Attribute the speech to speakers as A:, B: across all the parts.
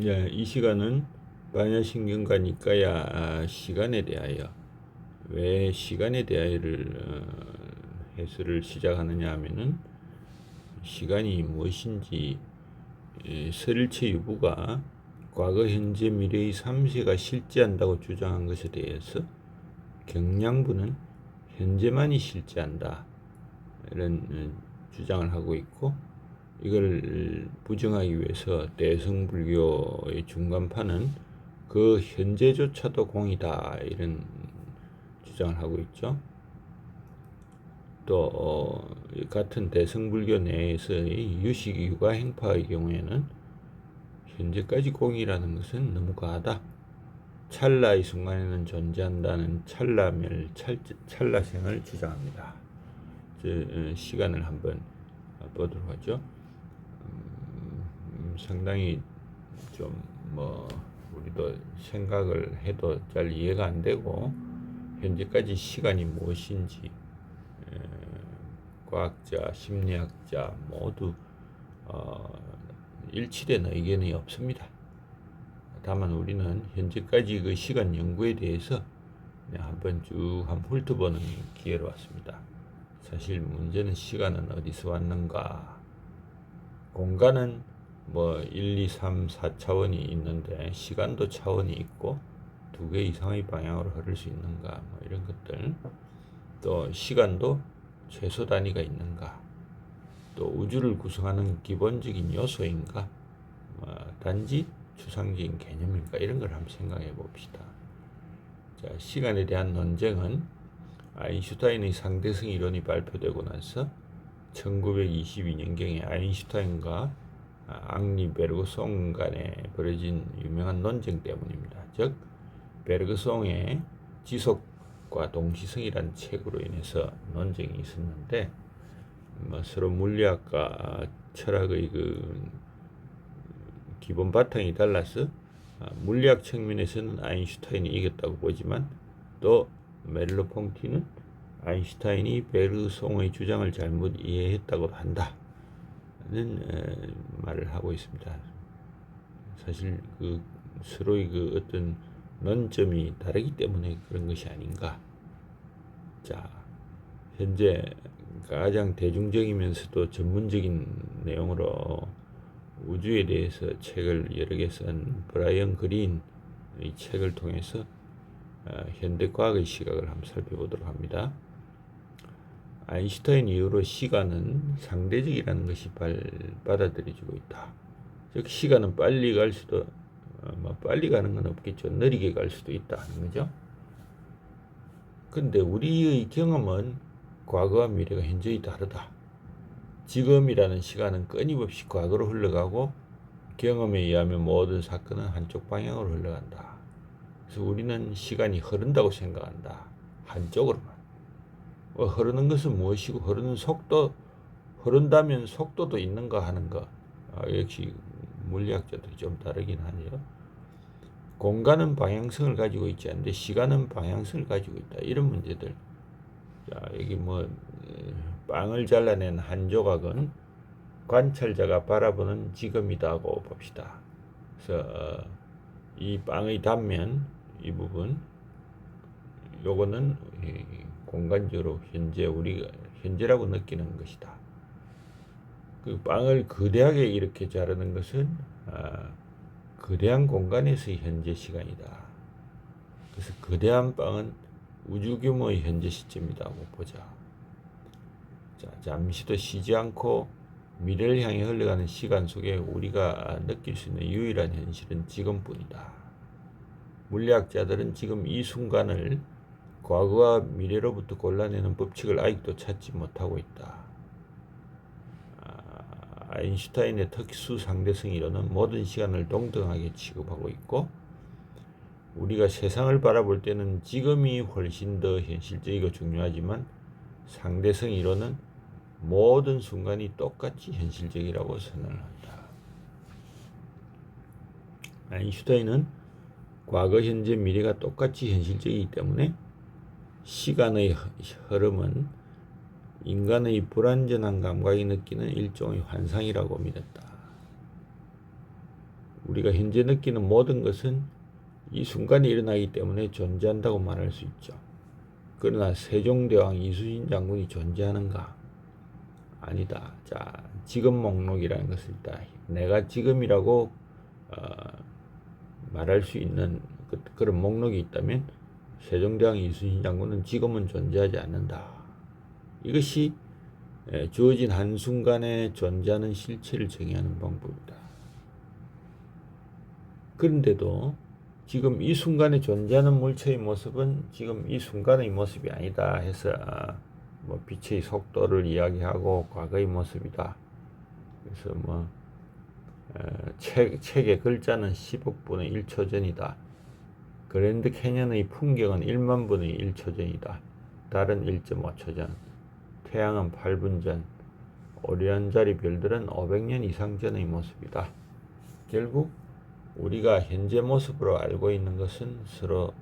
A: 예, 이 시간은 반야신경과니까야 시간에 대하여 왜 시간에 대하여를 해설을 시작하느냐 하면은 시간이 무엇인지 설일체 유부가 과거, 현재, 미래의 3세가 실제한다고 주장한 것에 대해서 경량부는 현재만이 실제한다 이런 주장을 하고 있고, 이걸 부정하기 위해서 대승불교의 중간파는 그 현재조차도 공이다 이런 주장을 하고 있죠. 또 같은 대승불교 내에서의 유식 육아 행파의 경우에는 현재까지 공이라는 것은 너무 과하다. 찰나의 순간에는 존재한다는 찰나멸, 찰나생을 주장합니다. 시간을 한번 보도록 하죠. 상당히 좀 우리도 생각을 해도 잘 이해가 안 되고, 현재까지 시간이 무엇인지 과학자, 심리학자 모두 일치된 의견이 없습니다. 다만 우리는 현재까지 그 시간 연구에 대해서 한번 쭉 훑어보는 기회로 왔습니다. 사실 문제는 시간은 어디서 왔는가? 공간은 1, 2, 3, 4차원이 있는데 시간도 차원이 있고 두 개 이상의 방향으로 흐를 수 있는가? 이런 것들. 또 시간도 최소 단위가 있는가? 또 우주를 구성하는 기본적인 요소인가? 단지 추상적인 개념인가? 이런 걸 한번 생각해 봅시다. 자, 시간에 대한 논쟁은 아인슈타인의 상대성 이론이 발표되고 나서 1922년경에 아인슈타인과 앙리 베르그송 간에 벌어진 유명한 논쟁 때문입니다. 즉 베르그송의 지속과 동시성이라는 책으로 인해서 논쟁이 있었는데, 서로 물리학과 철학의 그 기본 바탕이 달라서 물리학 측면에서는 아인슈타인이 이겼다고 보지만, 또 멜로퐁티는 아인슈타인이 베르그송의 주장을 잘못 이해했다고 한다는 말을 하고 있습니다. 사실 그 서로의 그 어떤 논점이 다르기 때문에 그런 것이 아닌가. 자, 현재 가장 대중적이면서도 전문적인 내용으로 우주에 대해서 책을 여러 개 쓴 브라이언 그린의 책을 통해서 현대과학의 시각을 한번 살펴보도록 합니다. 아인슈타인 이후로 시간은 상대적이라는 것이 받아들여지고 있다. 즉 시간은 빨리 갈 수도 빨리 가는 건 없겠죠. 느리게 갈 수도 있다 하는 거죠. 근데 우리의 경험은 과거와 미래가 현재의 다르다. 지금이라는 시간은 끊임없이 과거로 흘러가고 경험에 의하면 모든 사건은 한쪽 방향으로 흘러간다. 그래서 우리는 시간이 흐른다고 생각한다. 한쪽으로만. 흐르는 것은 무엇이고 흐르는 속도, 흐른다면 속도도 있는가 하는 것. 역시 물리학자들이 좀 다르긴 하죠. 공간은 방향성을 가지고 있지 않는데 시간은 방향성을 가지고 있다. 이런 문제들. 자, 여기 빵을 잘라낸 한 조각은 관찰자가 바라보는 지금이다고 봅시다. 그래서 이 빵의 단면, 이 부분, 요거는 공간적으로 우리가 현재라고 느끼는 것이다. 그 빵을 거대하게 이렇게 자르는 것은 거대한 공간에서의 현재 시간이다. 그래서 거대한 빵은 우주 규모의 현재 시점이라고 보자. 자, 잠시도 쉬지 않고 미래를 향해 흘러가는 시간 속에 우리가 느낄 수 있는 유일한 현실은 지금뿐이다. 물리학자들은 지금 이 순간을 과거와 미래로부터 골라내는 법칙을 아직도 찾지 못하고 있다. 아인슈타인의 특수 상대성 이론은 모든 시간을 동등하게 취급하고 있고, 우리가 세상을 바라볼 때는 지금이 훨씬 더 현실적이고 중요하지만 상대성 이론은 모든 순간이 똑같이 현실적이라고 선언한다. 아인슈타인은 과거, 현재, 미래가 똑같이 현실적이기 때문에 시간의 흐름은 인간의 불완전한 감각이 느끼는 일종의 환상이라고 믿었다. 우리가 현재 느끼는 모든 것은 이 순간에 일어나기 때문에 존재한다고 말할 수 있죠. 그러나 세종대왕 이순신 장군이 존재하는가? 아니다. 자, 지금 목록이라는 것을 있다. 내가 지금이라고 말할 수 있는 그런 목록이 있다면 세종대왕 이순신 장군은 지금은 존재하지 않는다. 이것이 주어진 한순간에 존재하는 실체를 정의하는 방법이다. 그런데도 지금 이 순간에 존재하는 물체의 모습은 지금 이 순간의 모습이 아니다 해서 뭐 빛의 속도를 이야기하고 과거의 모습이다. 그래서 뭐 책의 글자는 10억 분의 1초 전이다. 그랜드 캐년의 풍경은 1만 분의 1초 전이다. 달은 1.5초 전, 태양은 8분 전, 오리온자리 별들은 500년 이상 전의 모습이다. 결국 우리가 현재 모습으로 알고 있는 것은 서로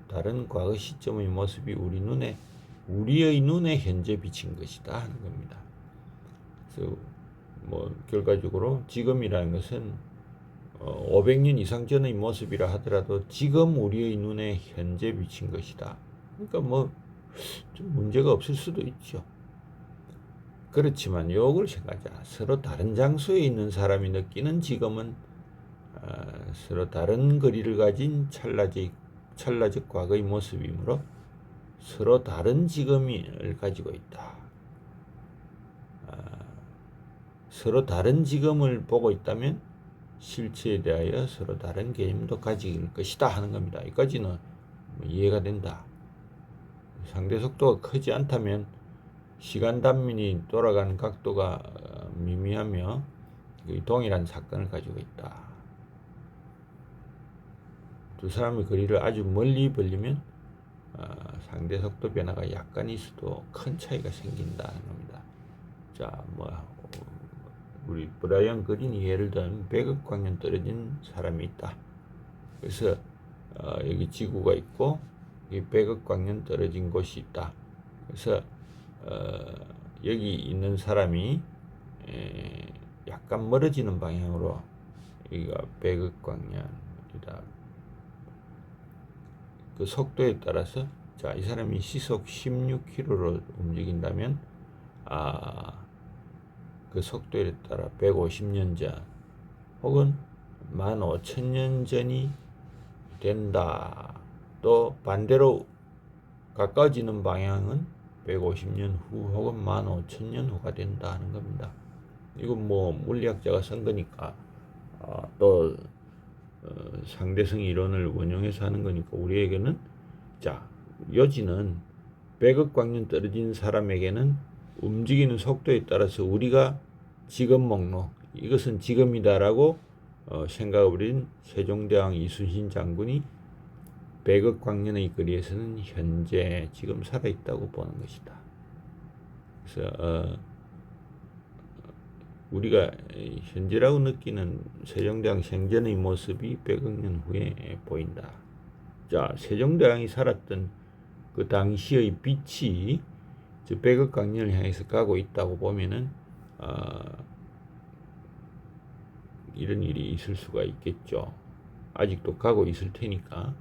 A: 다른 과거 시점의 모습이 우리의 눈에 현재 비친 것이다 하는 겁니다. 그래서 뭐 결과적으로 지금이라는 것은 500년 이상 전의 모습이라 하더라도 지금 우리의 눈에 현재 비친 것이다. 그러니까 뭐 좀 문제가 없을 수도 있죠. 그렇지만 요걸 생각하자. 서로 다른 장소에 있는 사람이 느끼는 지금은 서로 다른 거리를 가진 찰나적 과거의 모습이므로 서로 다른 지금을 가지고 있다. 서로 다른 지금을 보고 있다면 실체에 대하여 서로 다른 개념도 가질 것이다 하는 겁니다. 여기까지는 이해가 된다. 상대 속도가 크지 않다면 시간 단면이 돌아가는 각도가 미미하며 동일한 사건을 가지고 있다. 두 사람의 거리를 아주 멀리 벌리면 상대 속도 변화가 약간 있어도 큰 차이가 생긴다는 겁니다. 자, 우리 브라이언 그린이 예를 들면 100억 광년 떨어진 사람이 있다. 그래서 여기 지구가 있고 여기 100억 광년 떨어진 곳이 있다. 그래서 여기 있는 사람이 약간 멀어지는 방향으로 여기가 100억 광년이다. 그 속도에 따라서 자, 이 사람이 시속 16km로 움직인다면 그 속도에 따라 150년 전 혹은 15,000년 전이 된다. 또 반대로 가까워지는 방향은 150년 후 혹은 15,000년 후가 된다 하는 겁니다. 이건 뭐 물리학자가 쓴 거니까 또 상대성 이론을 원용해서 하는 거니까 우리에게는 자, 요지는 100억 광년 떨어진 사람에게는 움직이는 속도에 따라서 우리가 지금 목록 이것은 지금이다라고 생각해버린 세종대왕 이순신 장군이 100억 광년의 거리에서는 현재 지금 살아있다고 보는 것이다. 그래서 우리가 현재라고 느끼는 세종대왕 생전의 모습이 100억 년 후에 보인다. 자, 세종대왕이 살았던 그 당시의 빛이 100억 광년을 향해서 가고 있다고 보면은 이런 일이 있을 수가 있겠죠. 아직도 가고 있을 테니까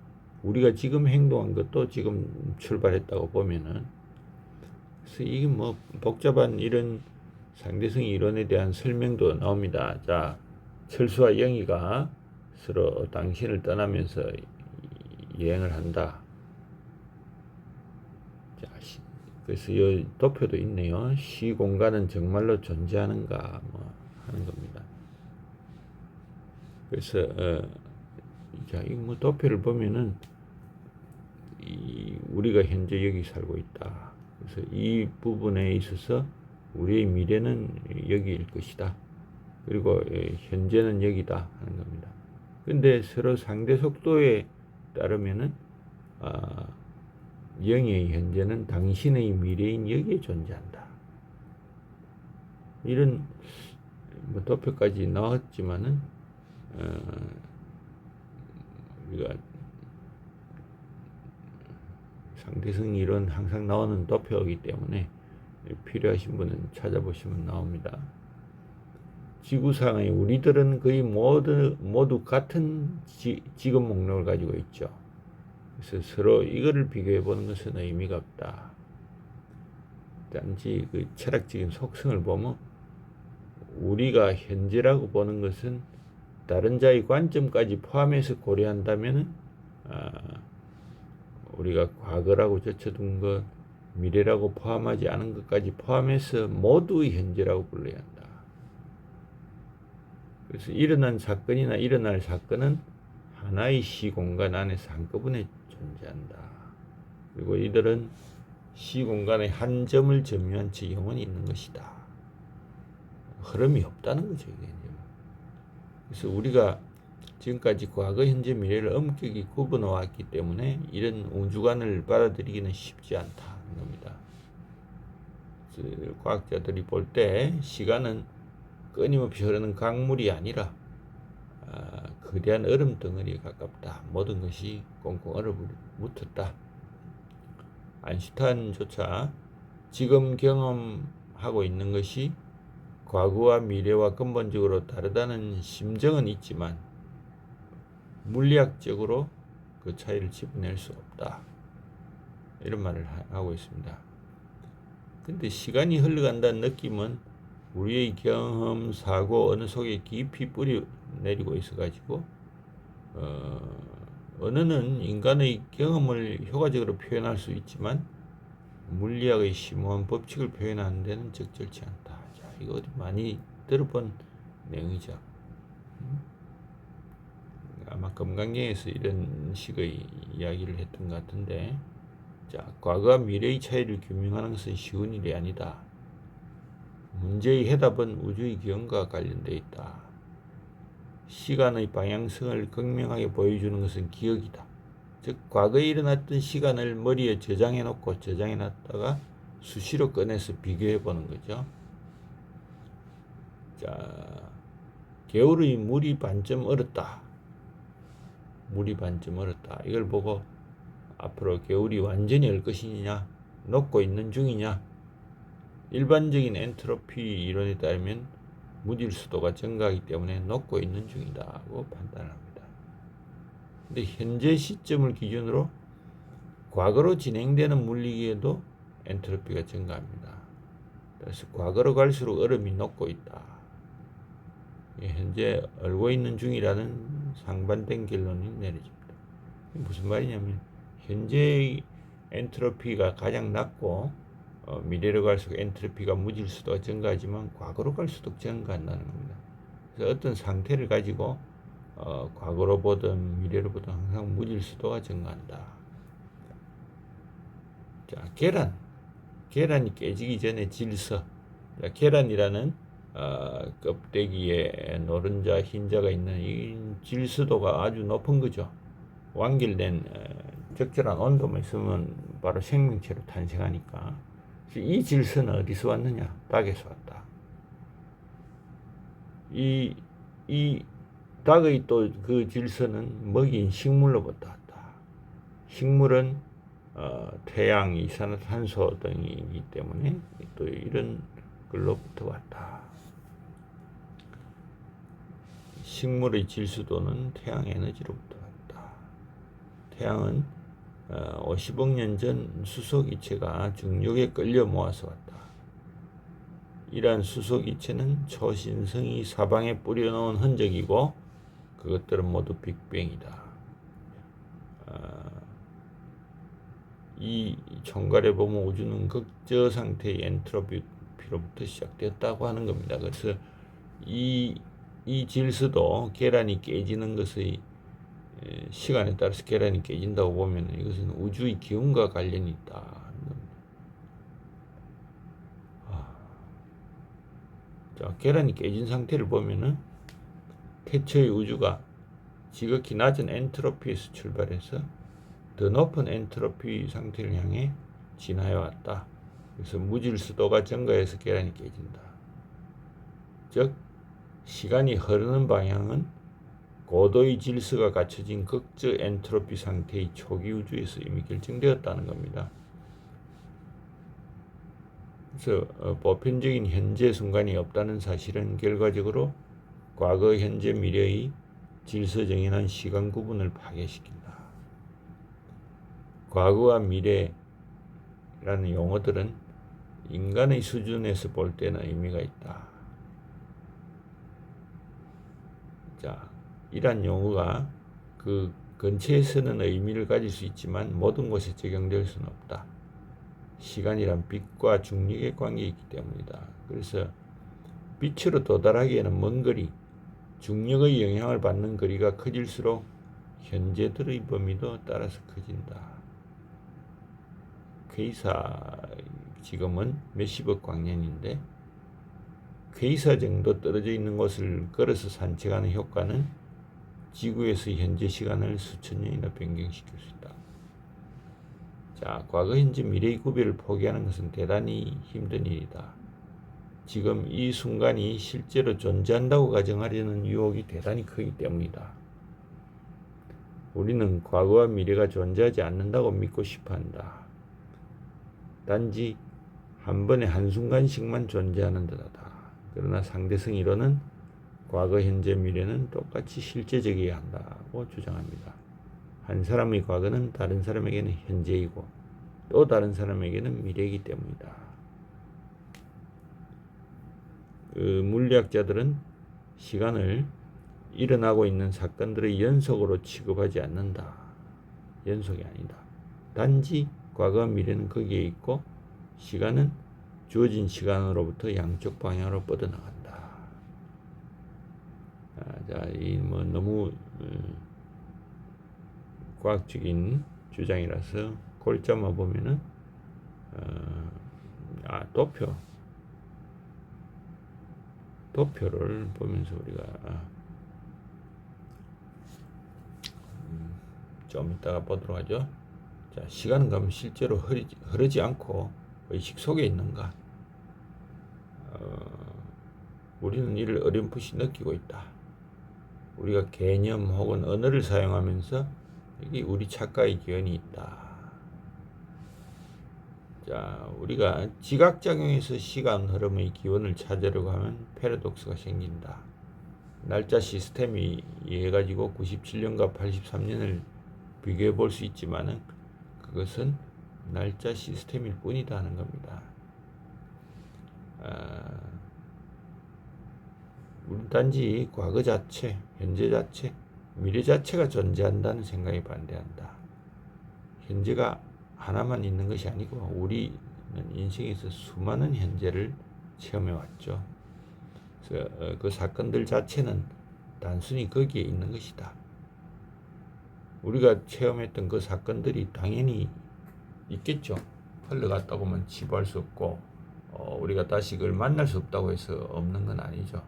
A: 우리가 지금 행동한 것도 지금 출발했다고 보면은 그래서 이게 뭐 복잡한 이런 상대성 이론에 대한 설명도 나옵니다. 자, 철수와 영희가 서로 당신을 떠나면서 여행을 한다. 자, 그래서 이 도표도 있네요. 시공간은 정말로 존재하는가 뭐 하는 겁니다. 그래서 자, 이 뭐 도표를 보면은 우리가 현재 여기 살고 있다. 그래서 이 부분에 있어서 우리의 미래는 여기일 것이다. 그리고 현재는 여기다 하는 겁니다. 근데 서로 상대 속도에 따르면은 영의 현재는 당신의 미래인 여기에 존재한다. 이런 뭐 도표까지 나왔지만은 우리가 상대성 이론 항상 나오는 도표이기 때문에 필요하신 분은 찾아보시면 나옵니다. 지구상의 우리들은 거의 모두 같은 지금 목록을 가지고 있죠. 그래서 서로 이거를 비교해 보는 것은 의미가 없다. 단지 그 철학적인 속성을 보면 우리가 현재라고 보는 것은 다른 자의 관점까지 포함해서 고려한다면 우리가 과거라고 젖혀둔 것, 미래라고 포함하지 않은 것까지 포함해서 모두의 현재라고 불러야 한다. 그래서 일어난 사건이나 일어날 사건은 하나의 시공간 안에서 한꺼번에 존재한다. 그리고 이들은 시공간의 한 점을 점유한 채 영원히 있는 것이다. 흐름이 없다는 거죠. 이게. 그래서 우리가 지금까지 과거, 현재, 미래를 엄격히 구분해 왔기 때문에 이런 우주관을 받아들이기는 쉽지 않다는 겁니다. 과학자들이 볼 때 시간은 끊임없이 흐르는 강물이 아니라 거대한 얼음 덩어리에 가깝다. 모든 것이 꽁꽁 얼어붙었다. 아인슈타인조차 지금 경험하고 있는 것이 과거와 미래와 근본적으로 다르다는 심정은 있지만 물리학적으로 그 차이를 짚어낼 수 없다. 이런 말을 하고 있습니다. 근데 시간이 흘러간다는 느낌은 우리의 경험, 사고 어느 속에 깊이 뿌리 내리고 있어가지고 언어는 인간의 경험을 효과적으로 표현할 수 있지만 물리학의 심오한 법칙을 표현하는 데는 적절치 않다. 자, 이거 어디 많이 들어본 내용이죠. 아마 금강경에서 이런 식의 이야기를 했던 것 같은데, 자, 과거와 미래의 차이를 규명하는 것은 쉬운 일이 아니다. 문제의 해답은 우주의 기원과 관련되어 있다. 시간의 방향성을 극명하게 보여주는 것은 기억이다. 즉 과거에 일어났던 시간을 머리에 저장해 놓고 저장해 놨다가 수시로 꺼내서 비교해 보는 거죠. 자, 겨울의 물이 반쯤 얼었다. 물이 반쯤 얼었다. 이걸 보고 앞으로 겨울이 완전히 얼 것이냐, 녹고 있는 중이냐. 일반적인 엔트로피 이론에 따르면 무질수도가 증가하기 때문에 녹고 있는 중이다고 판단합니다. 근데 현재 시점을 기준으로 과거로 진행되는 물리기에도 엔트로피가 증가합니다. 그래서 과거로 갈수록 얼음이 녹고 있다. 현재 얼고 있는 중이라는 상반된 결론이 내려집니다. 무슨 말이냐면 현재의 엔트로피가 가장 낮고 미래로 갈수록 엔트로피가 무질수도가 증가하지만 과거로 갈수록 증가한다는 겁니다. 그래서 어떤 상태를 가지고 과거로 보든 미래로 보든 항상 무질수도가 증가한다. 자, 계란이 깨지기 전에 질서. 자, 계란이라는 껍데기에 노른자, 흰자가 있는 이 질소도가 아주 높은 거죠. 완결된 적절한 온도만 있으면 바로 생명체로 탄생하니까. 이 질서는 어디서 왔느냐? 닭에서 왔다. 이 닭의 또 그 질서는 먹인 식물로부터 왔다. 식물은 태양, 이산화탄소 등이기 때문에 또 이런 걸로부터 왔다. 식물의 질소도는 태양 에너지로부터 왔다. 태양은 50억 년 전 수소 기체가 중력에 끌려 모아서 왔다. 이러한 수소 기체는 초신성이 사방에 뿌려놓은 흔적이고 그것들은 모두 빅뱅이다. 이 총괄에 보면 우주는 극저 상태의 엔트로피로부터 시작되었다고 하는 겁니다. 그래서 이 질서도 계란이 깨지는 것의 시간에 따라서 계란이 깨진다고 보면 이것은 우주의 기운과 관련이 있다. 자, 계란이 깨진 상태를 보면은 태초의 우주가 지극히 낮은 엔트로피에서 출발해서 더 높은 엔트로피 상태를 향해 진화해 왔다. 그래서 무질서도가 증가해서 계란이 깨진다. 즉 시간이 흐르는 방향은 고도의 질서가 갖춰진 극저 엔트로피 상태의 초기 우주에서 이미 결정되었다는 겁니다. 그래서 보편적인 현재 순간이 없다는 사실은 결과적으로 과거, 현재, 미래의 질서정연한 시간 구분을 파괴시킨다. 과거와 미래라는 용어들은 인간의 수준에서 볼 때는 의미가 있다. 자, 이란 용어가 그 근처에서는 의미를 가질 수 있지만 모든 곳에 적용될 수는 없다. 시간이란 빛과 중력의 관계이기 때문이다. 그래서 빛으로 도달하기에는 먼 거리, 중력의 영향을 받는 거리가 커질수록 현재들의 범위도 따라서 커진다. 퀘이사 지금은 몇십억 광년인데 퀘이사 정도 떨어져 있는 곳을 걸어서 산책하는 효과는 지구에서의 현재 시간을 수천 년이나 변경시킬 수 있다. 자, 과거, 현재, 미래의 구별을 포기하는 것은 대단히 힘든 일이다. 지금 이 순간이 실제로 존재한다고 가정하려는 유혹이 대단히 크기 때문이다. 우리는 과거와 미래가 존재하지 않는다고 믿고 싶어한다. 단지 한 번에 한순간씩만 존재하는 듯하다. 그러나 상대성 이론은 과거, 현재, 미래는 똑같이 실제적이어야 한다고 주장합니다. 한 사람의 과거는 다른 사람에게는 현재이고 또 다른 사람에게는 미래이기 때문이다. 물리학자들은 시간을 일어나고 있는 사건들의 연속으로 취급하지 않는다. 연속이 아니다. 단지 과거와 미래는 거기에 있고 시간은 주어진 시간으로부터 양쪽 방향으로 뻗어나간다. 자, 이 뭐 너무 과학적인 주장이라서 골자만 보면은 도표를 보면서 우리가 좀 이따가 보도록 하죠. 자, 시간은 그럼 실제로 흐르지 않고 의식 속에 있는가? 우리는 이를 어렴풋이 느끼고 있다. 우리가 개념 혹은 언어를 사용하면서 여기 우리 착각의 기원이 있다. 자, 우리가 지각작용에서 시간 흐름의 기원을 찾으려고 하면 패러독스가 생긴다. 날짜 시스템이 해가지고 97년과 83년을 비교해 볼 수 있지만은 그것은 날짜 시스템일 뿐이다 하는 겁니다. 우리 단지 과거 자체, 현재 자체, 미래 자체가 존재한다는 생각에 반대한다. 현재가 하나만 있는 것이 아니고 우리는 인생에서 수많은 현재를 체험해 왔죠. 그래서 그 사건들 자체는 단순히 거기에 있는 것이다. 우리가 체험했던 그 사건들이 당연히 있겠죠. 흘러갔다고 하면 치부할 수 없고 우리가 다시 그걸 만날 수 없다고 해서 없는 건 아니죠.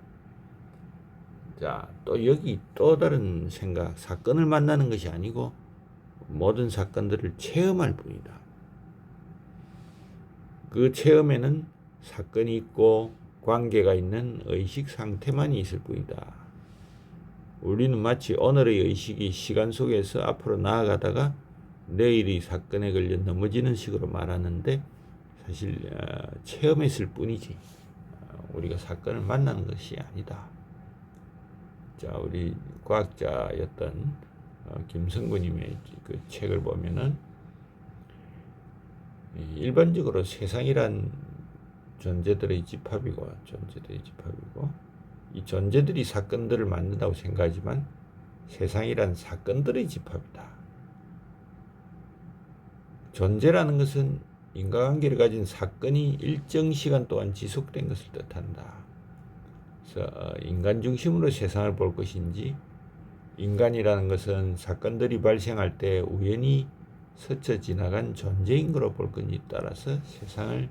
A: 자, 또 여기 또 다른 생각, 사건을 만나는 것이 아니고 모든 사건들을 체험할 뿐이다. 그 체험에는 사건이 있고 관계가 있는 의식 상태만이 있을 뿐이다. 우리는 마치 오늘의 의식이 시간 속에서 앞으로 나아가다가 내일의 사건에 걸려 넘어지는 식으로 말하는데 사실 체험했을 뿐이지 우리가 사건을 만나는 것이 아니다. 자, 우리 과학자였던 김성구님의 그 책을 보면은 일반적으로 세상이란 존재들의 집합이고 이 존재들이 사건들을 만든다고 생각하지만 세상이란 사건들의 집합이다. 존재라는 것은 인과관계를 가진 사건이 일정 시간 동안 지속된 것을 뜻한다. 그래서 인간 중심으로 세상을 볼 것인지 인간이라는 것은 사건들이 발생할 때 우연히 스쳐 지나간 존재인 거로 볼 건지 따라서 세상을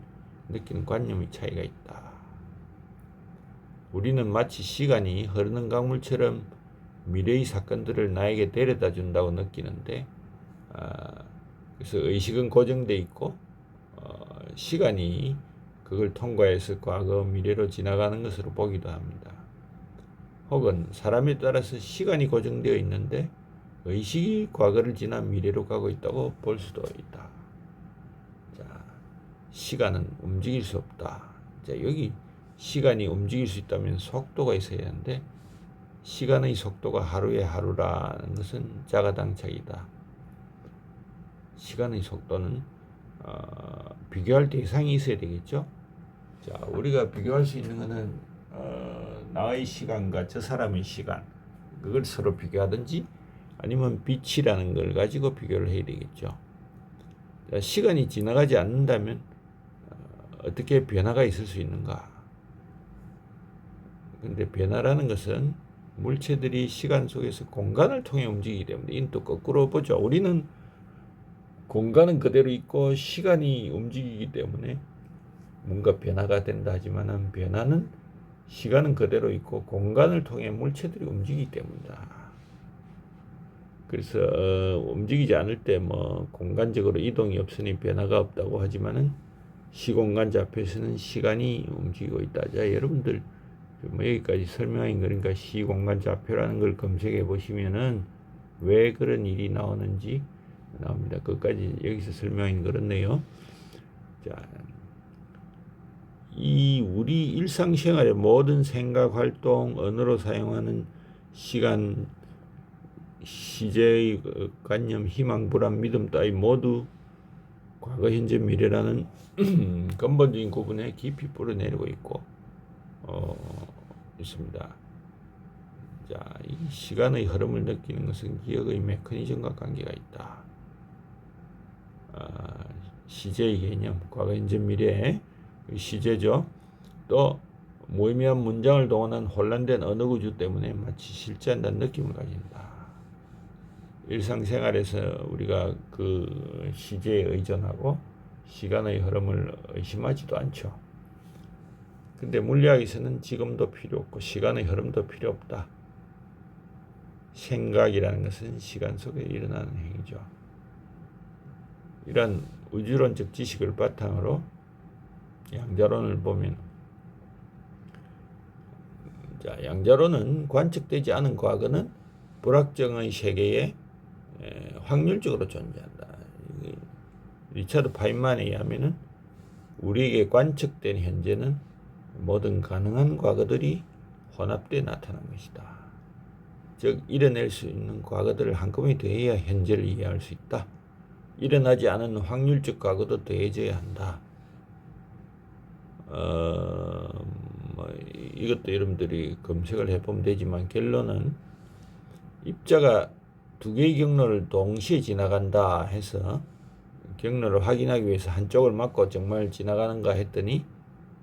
A: 느끼는 관념의 차이가 있다. 우리는 마치 시간이 흐르는 강물처럼 미래의 사건들을 나에게 데려다 준다고 느끼는데 그래서 의식은 고정돼 있고 시간이 그걸 통과해서 과거, 미래로 지나가는 것으로 보기도 합니다. 혹은 사람에 따라서 시간이 고정되어 있는데 의식이 과거를 지나 미래로 가고 있다고 볼 수도 있다. 자, 시간은 움직일 수 없다. 자, 여기 시간이 움직일 수 있다면 속도가 있어야 하는데 시간의 속도가 하루의 하루라는 것은 자가당착이다. 시간의 속도는 비교할 대상이 있어야 되겠죠. 자, 우리가 비교할 수 있는 것은 나의 시간과 저 사람의 시간, 그걸 서로 비교하든지 아니면 빛이라는 걸 가지고 비교를 해야 되겠죠. 자, 시간이 지나가지 않는다면 어떻게 변화가 있을 수 있는가? 근데 변화라는 것은 물체들이 시간 속에서 공간을 통해 움직이기 때문에 이는 또 거꾸로 보죠. 우리는 공간은 그대로 있고 시간이 움직이기 때문에 뭔가 변화가 된다 하지만은 변화는 시간은 그대로 있고 공간을 통해 물체들이 움직이기 때문이다. 그래서 움직이지 않을 때 뭐 공간적으로 이동이 없으니 변화가 없다고 하지만은 시공간 좌표에서는 시간이 움직이고 있다. 자, 여러분들 뭐 여기까지 설명한 거니까 시공간 좌표라는 걸 검색해 보시면은 왜 그런 일이 나오는지 나옵니다. 그것까지 여기서 설명이 그렇네요. 자, 이 우리 일상생활의 모든 생각, 활동, 언어로 사용하는 시간, 시제의 관념, 희망, 불안, 믿음 따위 모두 과거, 현재, 미래라는 근본적인 구분에 깊이 뿌려내리고 있고 있습니다. 자, 이 시간의 흐름을 느끼는 것은 기억의 메커니즘과 관계가 있다. 시제의 개념, 과거, 현재, 미래 시제죠. 또 무의미한 문장을 동원한 혼란된 언어 구조 때문에 마치 실제한다는 느낌을 가진다. 일상생활에서 우리가 그 시제에 의존하고 시간의 흐름을 의심하지도 않죠. 근데 물리학에서는 지금도 필요 없고 시간의 흐름도 필요 없다. 생각이라는 것은 시간 속에 일어나는 행위죠. 이런 우주론적 지식을 바탕으로 양자론을 보면, 자, 양자론은 관측되지 않은 과거는 불확정의 세계에 확률적으로 존재한다. 리차드 파인만에 의하면은 우리에게 관측된 현재는 모든 가능한 과거들이 혼합되어 나타난 것이다. 즉 일어날 수 있는 과거들을 한꺼번에 더해야 현재를 이해할 수 있다. 일어나지 않은 확률적 과거도 더해져야 한다. 뭐 이것도 여러분들이 검색을 해보면 되지만 결론은 입자가 두 개의 경로를 동시에 지나간다 해서 경로를 확인하기 위해서 한쪽을 막고 정말 지나가는가 했더니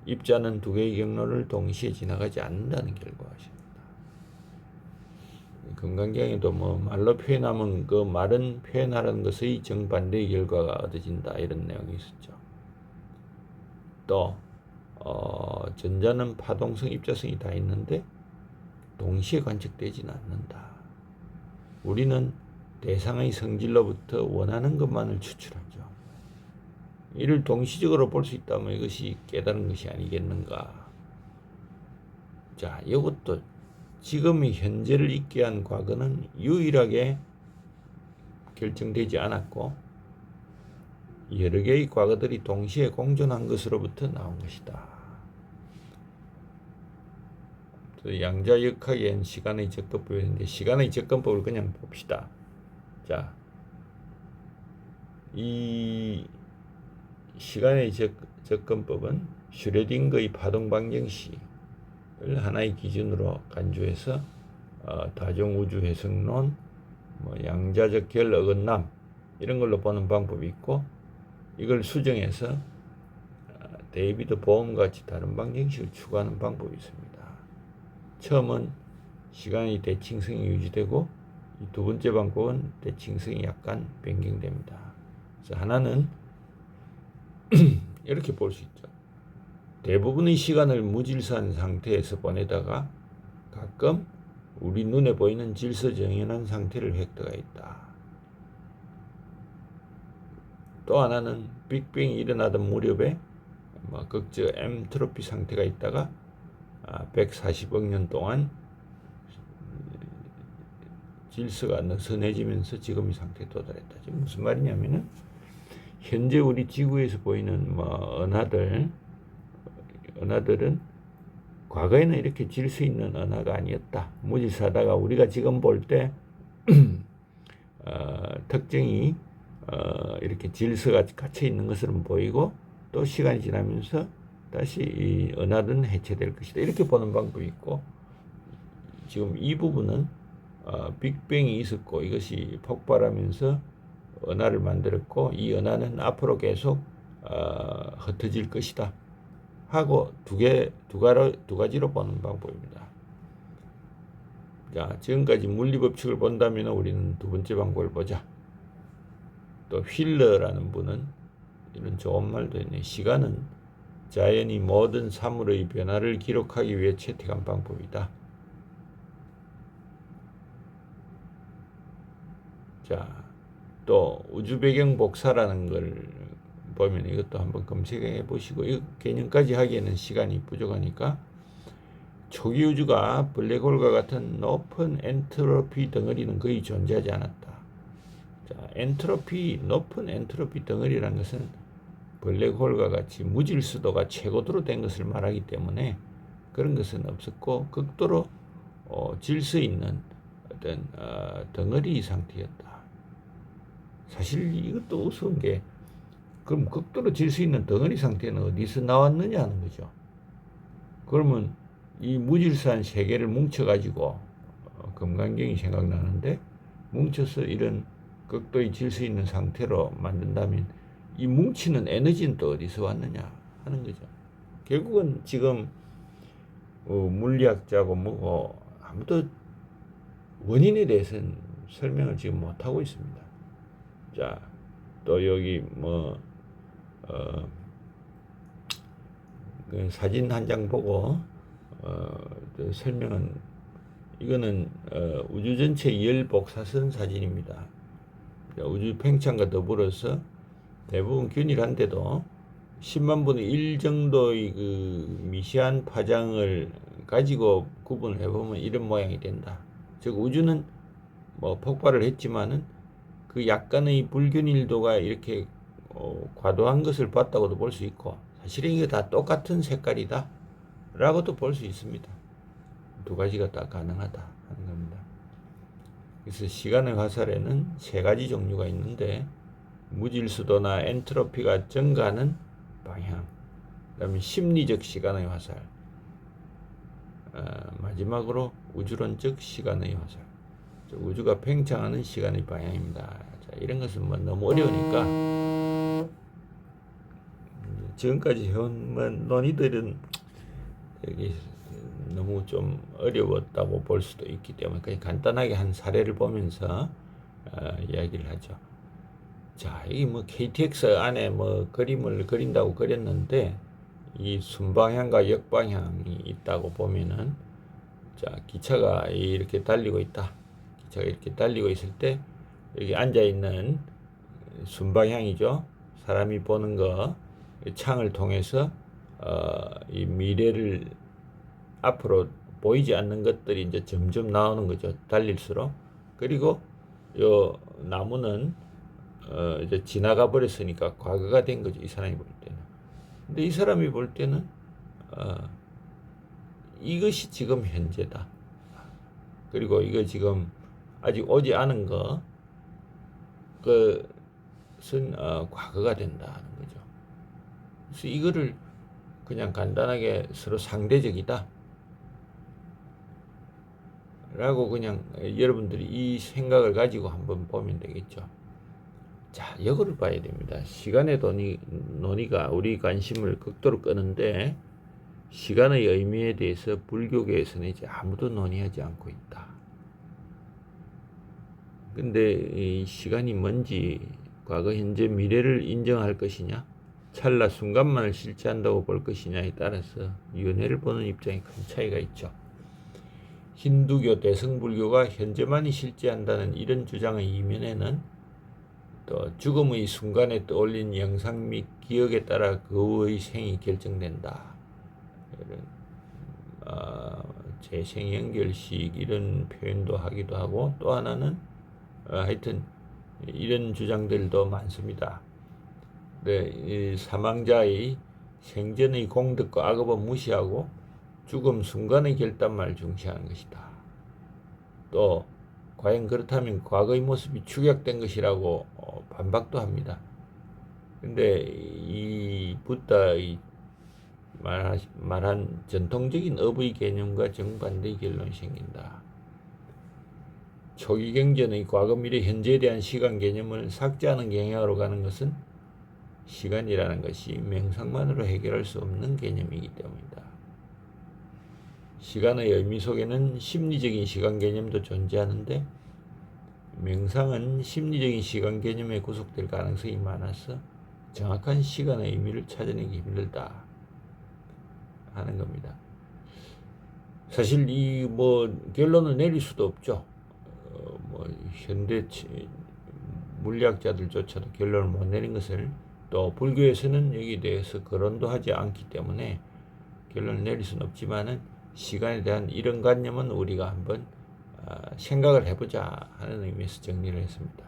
A: 입자는 두 개의 경로를 동시에 지나가지 않는다는 결과였습니다. 금강경에도 뭐 말로 표현하면 그 말은 표현하라는 것의 정반대의 결과가 얻어진다 이런 내용이 있었죠. 또 전자는 파동성, 입자성이 다 있는데 동시에 관측되지는 않는다. 우리는 대상의 성질로부터 원하는 것만을 추출하죠. 이를 동시적으로 볼 수 있다면 이것이 깨달은 것이 아니겠는가. 자, 이것도 지금의 현재를 있게 한 과거는 유일하게 결정되지 않았고 여러 개의 과거들이 동시에 공존한 것으로부터 나온 것이다. 양자역학엔 시간의 접근법인데 시간의 접근법을 그냥 봅시다. 자, 이 시간의 접근법은 슈레딩거의 파동 방정식을 하나의 기준으로 간주해서 다종우주 해석론, 뭐 양자적 결 어긋남 이런 걸로 보는 방법이 있고 이걸 수정해서 데이비드 보험 같이 다른 방정식을 추구하는 방법이 있습니다. 처음은 시간의 대칭성이 유지되고 이 두 번째 방법은 대칭성이 약간 변경됩니다. 그래서 하나는 이렇게 볼 수 있죠. 대부분의 시간을 무질서한 상태에서 보내다가 가끔 우리 눈에 보이는 질서정연한 상태를 획득하 있다. 또 하나는 빅뱅이 일어나던 무렵에 극저 엔트로피 상태가 있다가 140억 년 동안 질서가 느슨해지면서 지금의 상태에 도달했다. 지금 무슨 말이냐면은 현재 우리 지구에서 보이는 은하들은 과거에는 이렇게 질서 있는 은하가 아니었다. 무질서하다가 우리가 지금 볼 때 특징이 이렇게 질서가 갇혀 있는 것으로 보이고, 또 시간이 지나면서 다시 이 은하는 해체될 것이다. 이렇게 보는 방법이 있고, 지금 이 부분은 빅뱅이 있었고 이것이 폭발하면서 은하를 만들었고, 이 은하는 앞으로 계속 흩어질 것이다 하고 두 가지로 보는 방법입니다. 자, 지금까지 물리법칙을 본다면 우리는 두 번째 방법을 보자. 또 휠러라는 분은 이런 좋은 말도 했네. 시간은 자연이 모든 사물의 변화를 기록하기 위해 채택한 방법이다. 자, 또 우주 배경 복사라는 걸 보면 이것도 한번 검색해 보시고, 이 개념까지 하기에는 시간이 부족하니까, 초기 우주가 블랙홀과 같은 높은 엔트로피 덩어리는 거의 존재하지 않았다. 자, 높은 엔트로피 덩어리라는 것은 블랙홀과 같이 무질서도가 최고도로 된 것을 말하기 때문에 그런 것은 없었고, 극도로 질서 있는 어떤 덩어리 상태였다. 사실 이것도 우스운 게, 그럼 극도로 질서 있는 덩어리 상태는 어디서 나왔느냐 하는 거죠. 그러면 이 무질서한 세계를 뭉쳐가지고 금강경이 생각나는데, 뭉쳐서 이런 극도의 질서 있는 상태로 만든다면 이 뭉치는 에너지는 또 어디서 왔느냐 하는 거죠. 결국은 지금 물리학자고 뭐고 아무도 원인에 대해서는 설명을 지금 못하고 있습니다. 자, 또 여기 그 사진 한 장 보고 설명은, 이거는 우주 전체 열 복사선 사진입니다. 우주 팽창과 더불어서 대부분 균일한데도 10만 분의 1 정도의 그 미세한 파장을 가지고 구분을 해보면 이런 모양이 된다. 즉 우주는 뭐 폭발을 했지만은 그 약간의 불균일도가 이렇게 과도한 것을 봤다고도 볼 수 있고, 사실은 이게 다 똑같은 색깔이다 라고도 볼 수 있습니다. 두 가지가 다 가능하다 하는 겁니다. 그래서 시간의 화살에는 세 가지 종류가 있는데, 무질서도나 엔트로피가 증가하는 방향, 그 다음에 심리적 시간의 화살, 마지막으로 우주론적 시간의 화살, 우주가 팽창하는 시간의 방향입니다. 자, 이런 것은 뭐 너무 어려우니까 지금까지 해온 논의들은 여기 너무 좀 어려웠다고 볼 수도 있기 때문에 그냥 간단하게 한 사례를 보면서 이야기를 하죠. 자, 이 뭐 KTX 안에 뭐 그림을 그린다고 그렸는데, 이 순방향과 역방향이 있다고 보면은, 자, 기차가 이렇게 달리고 있다. 기차가 이렇게 달리고 있을 때 여기 앉아 있는 순방향이죠. 사람이 보는 거, 창을 통해서 이 미래를 앞으로 보이지 않는 것들이 이제 점점 나오는 거죠. 달릴수록. 그리고 요 나무는 이제 지나가 버렸으니까 과거가 된 거죠. 이 사람이 볼 때는. 근데 이 사람이 볼 때는 이것이 지금 현재다. 그리고 이거 지금 아직 오지 않은 것은 과거가 된다는 거죠. 그래서 이거를 그냥 간단하게 서로 상대적이다 라고 그냥 여러분들이 이 생각을 가지고 한번 보면 되겠죠. 자, 이거를 봐야 됩니다. 시간의 논의가 우리 관심을 극도로 끄는데, 시간의 의미에 대해서 불교계에서는 이제 아무도 논의하지 않고 있다. 근데 이 시간이 뭔지, 과거, 현재, 미래를 인정할 것이냐, 찰나 순간만을 실체한다고 볼 것이냐에 따라서 윤회를 보는 입장에 큰 차이가 있죠. 힌두교, 대승불교가 현재만이 실제한다는 이런 주장의 이면에는 또 죽음의 순간에 떠올린 영상 및 기억에 따라 그 후의 생이 결정된다. 재생 연결식 이런 표현도 하기도 하고, 또 하나는 하여튼 이런 주장들도 많습니다. 네, 이 사망자의 생전의 공덕과 악업은 무시하고 죽음 순간의 결단만을 중시하는 것이다. 또 과연 그렇다면 과거의 모습이 축약된 것이라고 반박도 합니다. 근데 이 붓다의 말한 전통적인 업의 개념과 정반대의 결론이 생긴다. 초기 경전의 과거, 미래, 현재에 대한 시간 개념을 삭제하는 경향으로 가는 것은 시간이라는 것이 명상만으로 해결할 수 없는 개념이기 때문이다. 시간의 의미 속에는 심리적인 시간 개념도 존재하는데 명상은 심리적인 시간 개념에 구속될 가능성이 많아서 정확한 시간의 의미를 찾아내기 힘들다 하는 겁니다. 사실 이 결론을 내릴 수도 없죠. 현대 물리학자들조차도 결론을 못 내린 것을, 또 불교에서는 여기에 대해서 거론도 하지 않기 때문에 결론을 내릴 수는 없지만은 시간에 대한 이런 관념은 우리가 한번 생각을 해보자 하는 의미에서 정리를 했습니다.